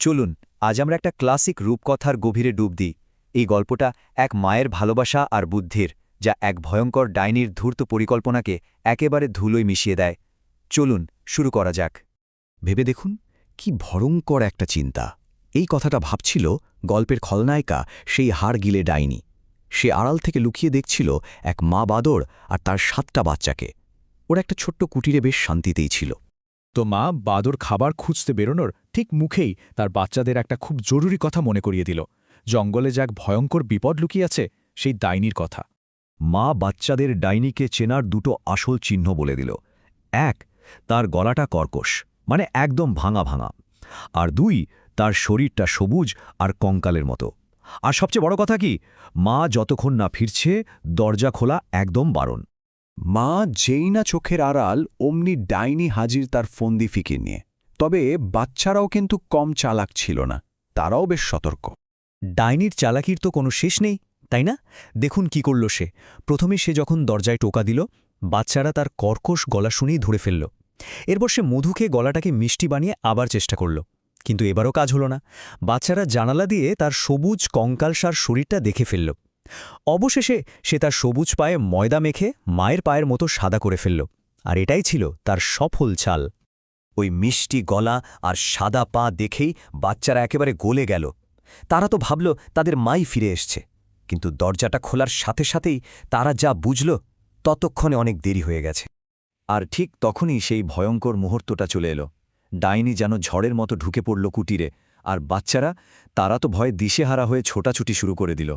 চলুন আজ আমরা একটা ক্লাসিক রূপকথার গভীরে ডুব দিই। এই গল্পটা এক মায়ের ভালোবাসা আর বুদ্ধির, যা এক ভয়ঙ্কর ডাইনির ধূর্ত পরিকল্পনাকে একেবারে ধুলোয় মিশিয়ে দেয়। চলুন শুরু করা যাক। ভেবে দেখুন, কি ভয়ঙ্কর একটা চিন্তা। এই কথাটা ভাবছিল গল্পের খলনায়িকা, সেই হাড় গিলে ডাইনি। সে আড়াল থেকে লুকিয়ে দেখছিল এক মা বাদর আর তার 7টা বাচ্চাকে। ওর একটা ছোট্ট কুটিরে বেশ শান্তিতেই ছিল। তো মা বাদর খাবার খুঁজতে বেরোনোর ঠিক মুখেই তার বাচ্চাদের একটা খুব জরুরি কথা মনে করিয়ে দিল। জঙ্গলে যাক ভয়ঙ্কর বিপদ লুকিয়ে আছে, সেই ডাইনির কথা। মা বাচ্চাদের ডাইনিকে চেনার দুটো আসল চিহ্ন বলে দিল। 1, তার গলাটা কর্কশ, মানে একদম ভাঙা ভাঙা। আর 2, তার শরীরটা সবুজ আর কঙ্কালের মতো। আর সবচেয়ে বড় কথা কি, মা যতক্ষণ না ফিরছে দরজা খোলা একদম বারণ। মা যেই না চোখের আড়াল, অমনি ডাইনি হাজির তার ফন্দি ফিকির নিয়ে। তবে বাচ্চারাও কিন্তু কম চালাক ছিল না, তারাও বেশ সতর্ক। ডাইনির চালাকির তো কোনো শেষ নেই, তাই না? দেখুন কি করল সে। প্রথমে সে যখন দরজায় টোকা দিল, বাচ্চারা তার কর্কশ গলা শুনেই ধরে ফেলল। এরপর সে মধু খেয়ে গলাটাকে মিষ্টি বানিয়ে আবার চেষ্টা করল, কিন্তু এবারও কাজ হল না। বাচ্চারা জানালা দিয়ে তার সবুজ কঙ্কালসার শরীরটা দেখে ফেলল। অবশেষে সে তার সবুজ পায়ে ময়দা মেখে মায়ের পায়ের মতো সাদা করে ফেলল। আর এটাই ছিল তার সফল চাল। ওই মিষ্টি গলা আর সাদা পা দেখেই বাচ্চারা একেবারে গলে গেল। তারা তো ভাবল তাদের মাই ফিরে এসছে, কিন্তু দরজাটা খোলার সাথে সাথেই তারা যা বুঝল, ততক্ষণে অনেক দেরি হয়ে গেছে। আর ঠিক তখনই সেই ভয়ঙ্কর মুহূর্তটা চলে এলো। ডাইনি যেন ঝড়ের মতো ঢুকে পড়ল কুটিরে, আর বাচ্চারা, তারা তো ভয়ে দিশেহারা হয়ে ছোটাছুটি শুরু করে দিল।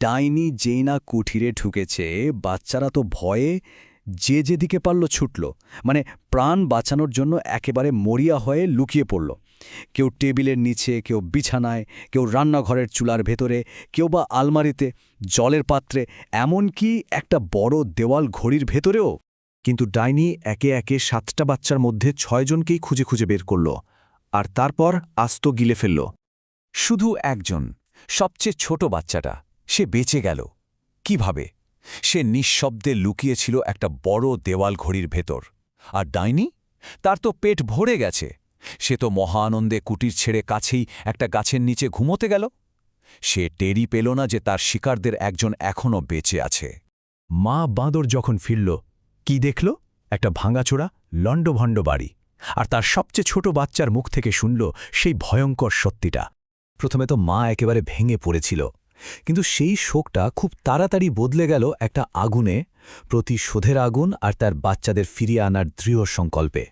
ডাইনি যেই না কুঠিরে ঢুকেছে, বাচ্চারা তো ভয়ে যেদিকে পারল ছুটল। মানে প্রাণ বাঁচানোর জন্য একেবারে মরিয়া হয়ে লুকিয়ে পড়ল। কেউ টেবিলের নিচে, কেউ বিছানায়, কেউ রান্নাঘরের চুলার ভেতরে, কেউ বা আলমারিতে, জলের পাত্রে, এমনকি একটা বড় দেওয়াল ঘড়ির ভেতরেও। কিন্তু ডাইনি একে একে 7টা বাচ্চার মধ্যে 6 জনকেই খুঁজে খুঁজে বের করল, আর তারপর আস্ত গিলে ফেলল। শুধু একজন, সবচেয়ে ছোট বাচ্চাটা, সে বেঁচে গেল। কিভাবে? সে নিঃশব্দে লুকিয়েছিল একটা বড় দেওয়াল ঘড়ির ভেতর। আর ডাইনি, তার তো পেট ভরে গেছে। সে তো মহা আনন্দে কুটির ছেড়ে কাছেই একটা গাছের নিচে ঘুমোতে গেল। সে টেরই পেল না যে তার শিকারদের একজন এখনও বেঁচে আছে। মা বাঁদর যখন ফিরল, কি দেখল? একটা ভাঙাচোরা লণ্ডভণ্ড বাড়ি। আর তার সবচেয়ে ছোট বাচ্চার মুখ থেকে শুনল সেই ভয়ঙ্কর সত্যিটা। প্রথমে তো মা একেবারে ভেঙে পড়েছিল, কিন্তু সেই শোকটা খুব তাড়াতাড়ি বদলে গেল একটা আগুনে, প্রতিশোধের আগুন আর তার বাচ্চাদের ফিরিয়ে আনার দৃঢ় সংকল্পে।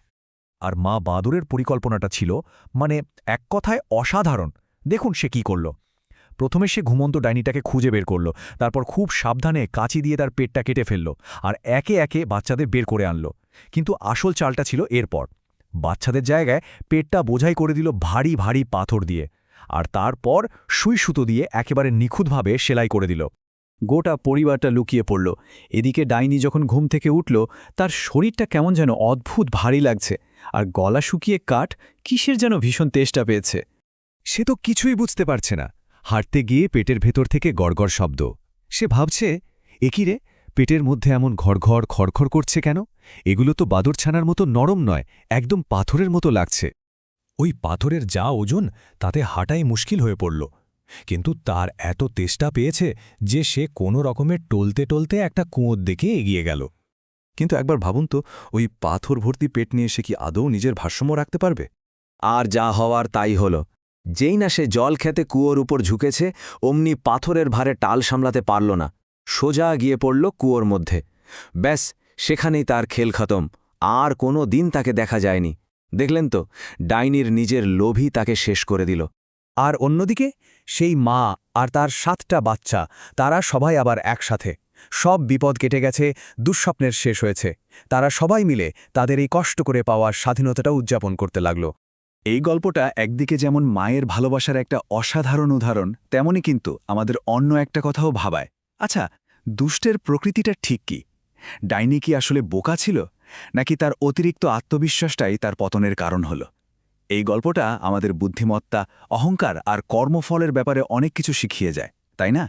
আর মা বাঁদরের পরিকল্পনাটা ছিল, মানে এক কথায় অসাধারণ। দেখুন সে কি করল। প্রথমে সে ঘুমন্ত ডাইনিটাকে খুঁজে বের করল, তারপর খুব সাবধানে কাঁচি দিয়ে তার পেটটা কেটে ফেলল, আর একে একে বাচ্চাদের বের করে আনল। কিন্তু আসল চালটা ছিল এরপর। বাচ্চাদের জায়গায় পেটটা বোঝাই করে দিল ভারী ভারী পাথর দিয়ে, আর তারপর সুই সুতো দিয়ে একেবারে নিখুঁতভাবে সেলাই করে দিল। গোটা পরিবারটা লুকিয়ে পড়ল। এদিকে ডাইনি যখন ঘুম থেকে উঠল, তার শরীরটা কেমন যেন অদ্ভুত ভারী লাগছে, আর গলা শুকিয়ে কাঠ কিসের যেন ভীষণ তেষ্টা পেয়েছে। সে তো কিছুই বুঝতে পারছে না। হাঁটতে গিয়ে পেটের ভেতর থেকে গড়গড় শব্দ। সে ভাবছে, একিরে, পেটের মধ্যে এমন ঘড়ঘড় খড়খড় করছে কেন? এগুলো তো বাদরছানার মতো নরম নয়, একদম পাথরের মতো লাগছে। ওই পাথরের যা ওজন, তাতে হাঁটাই মুশকিল হয়ে পড়ল। কিন্তু তার এত তেষ্টা পেয়েছে যে সে কোনো রকমে টলতে টলতে একটা কুঁয়োর দিকে এগিয়ে গেল। কিন্তু একবার ভাবুন তো, ওই পাথর ভর্তি পেট নিয়ে সে কি আদৌ নিজের ভারসাম্য রাখতে পারবে? আর যা হওয়ার তাই হল। যেই না সে জল খেতে কুয়োর উপর ঝুঁকেছে, অমনি পাথরের ভারে টাল সামলাতে পারল না, সোজা গিয়ে পড়ল কুয়োর মধ্যে। ব্যাস, সেখানেই তার খেল খতম। আর কোনো দিন তাকে দেখা যায়নি। দেখলেন তো, ডাইনির নিজের লোভই তাকে শেষ করে দিল। আর অন্যদিকে সেই মা আর তার 7টা বাচ্চা, তারা সবাই আবার একসাথে। সব বিপদ কেটে গেছে, দুঃস্বপ্নের শেষ হয়েছে। তারা সবাই মিলে তাদের এই কষ্ট করে পাওয়া স্বাধীনতাটা উদযাপন করতে লাগল। এই গল্পটা একদিকে যেমন মায়ের ভালোবাসার একটা অসাধারণ উদাহরণ, তেমনি কিন্তু আমাদের অন্য একটা কথাও ভাবায়। আচ্ছা, দুষ্টের প্রকৃতিটা ঠিক কি? ডাইনি কি আসলে বোকা ছিল, নাকি তার অতিরিক্ত আত্মবিশ্বাসটাই তার পতনের কারণ হল? এই গল্পটা আমাদের বুদ্ধিমত্তা, অহংকার আর কর্মফলের ব্যাপারে অনেক কিছু শিখিয়ে যায়, তাই না?